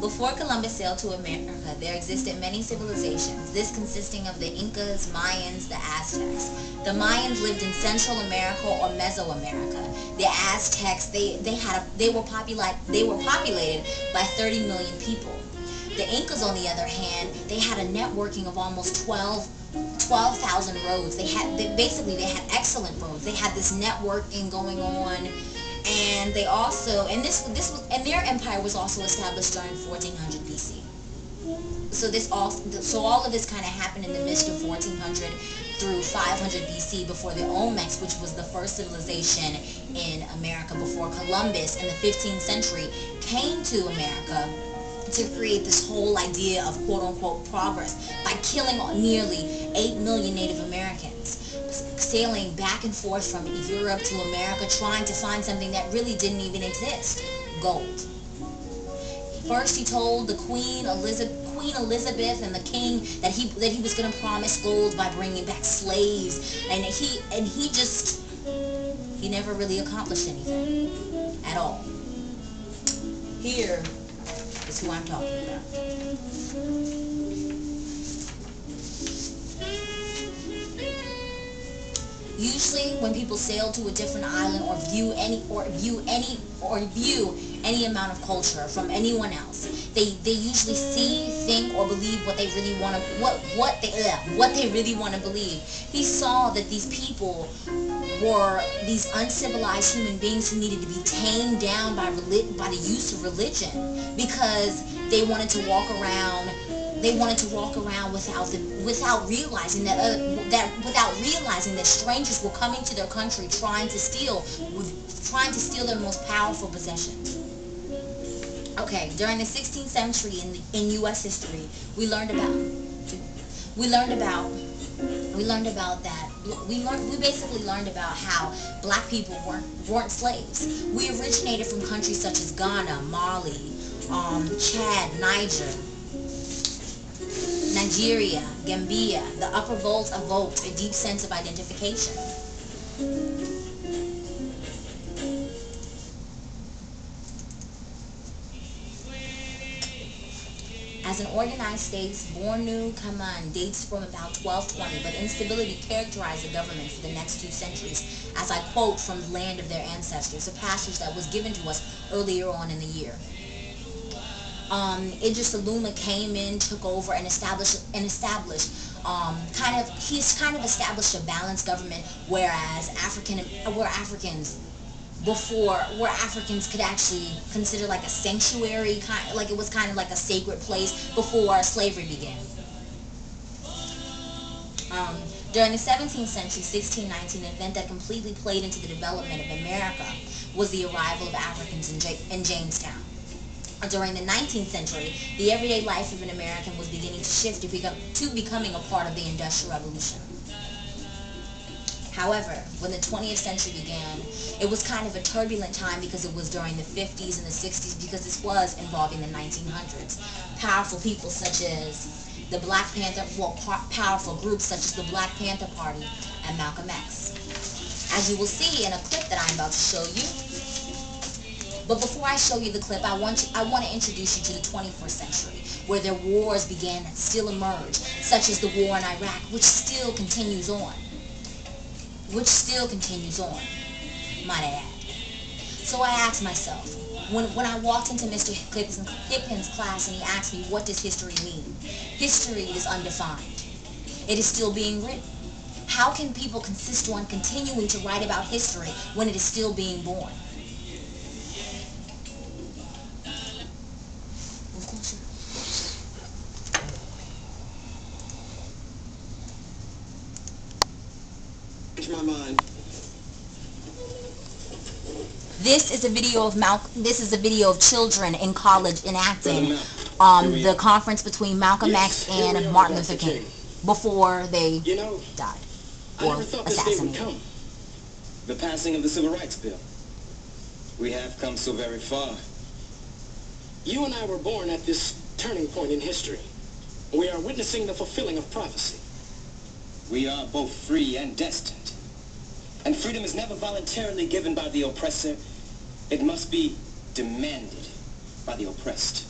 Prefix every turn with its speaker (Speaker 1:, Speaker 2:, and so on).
Speaker 1: Before Columbus sailed to America, there existed many civilizations, this consisting of the Incas, Mayans, the Aztecs. The Mayans lived in Central America or Mesoamerica. The Aztecs, they were populated by 30 million people. The Incas, on the other hand, they had a networking of almost 12,000 roads. They had excellent roads. They had this networking going on. And they also, and their empire was also established during 1400 BC. So all of this kind of happened in the midst of 1400 through 500 BC before the Olmecs, which was the first civilization in America before Columbus in the 15th century came to America to create this whole idea of quote-unquote progress by killing nearly 8 million Native Americans, sailing back and forth from Europe to America, trying to find something that really didn't even exist: gold. First, he told the Queen Elizabeth and the king that he was going to promise gold by bringing back slaves, and he never really accomplished anything at all. Here is who I'm talking about. Usually, when people sail to a different island or view any amount of culture from anyone else, they usually see, think, or believe what they really want to believe. He saw that these people were these uncivilized human beings who needed to be tamed down by the use of religion, because they wanted to walk around. Without realizing that strangers were coming to their country trying to steal their most powerful possessions. Okay, during the 16th century in U.S. history, we basically learned about how black people weren't slaves. We originated from countries such as Ghana, Mali, Chad, Nigeria, Gambia. The upper volts evoked a deep sense of identification. As an organized state, Bornu Kaman dates from about 1220, but instability characterized the government for the next 2 centuries, as I quote from the land of their ancestors, a passage that was given to us earlier on in the year. Idris Aluma came in, took over, and established established a balanced government, whereas Africans could actually consider like a sanctuary, like it was kind of like a sacred place before slavery began. During the 17th century, 1619, an event that completely played into the development of America was the arrival of Africans in Jamestown. During the 19th century, the everyday life of an American was beginning to shift to becoming a part of the Industrial Revolution. However, when the 20th century began, it was kind of a turbulent time because it was during the 50s and the 60s, because this was involving the 1900s. Powerful people such as the Black Panther, powerful groups such as the Black Panther Party and Malcolm X. As you will see in a clip that I'm about to show you. But before I show you the clip, I want to introduce you to the 21st century, where their wars began to still emerge, such as the war in Iraq, which still continues on. Might I add. So I asked myself, when I walked into Mr. Hipkins' class and he asked me, what does history mean? History is undefined. It is still being written. How can people consist on continuing to write about history when it is still being born?
Speaker 2: My mind.
Speaker 1: This is a video of children in college enacting the conference between Malcolm X and Martin Luther King before they died or assassinated.
Speaker 2: The passing of the Civil Rights Bill. We have come so very far. You and I were born at this turning point in history. We are witnessing the fulfilling of prophecy. We are both free and destined. And freedom is never voluntarily given by the oppressor. It must be demanded by the oppressed.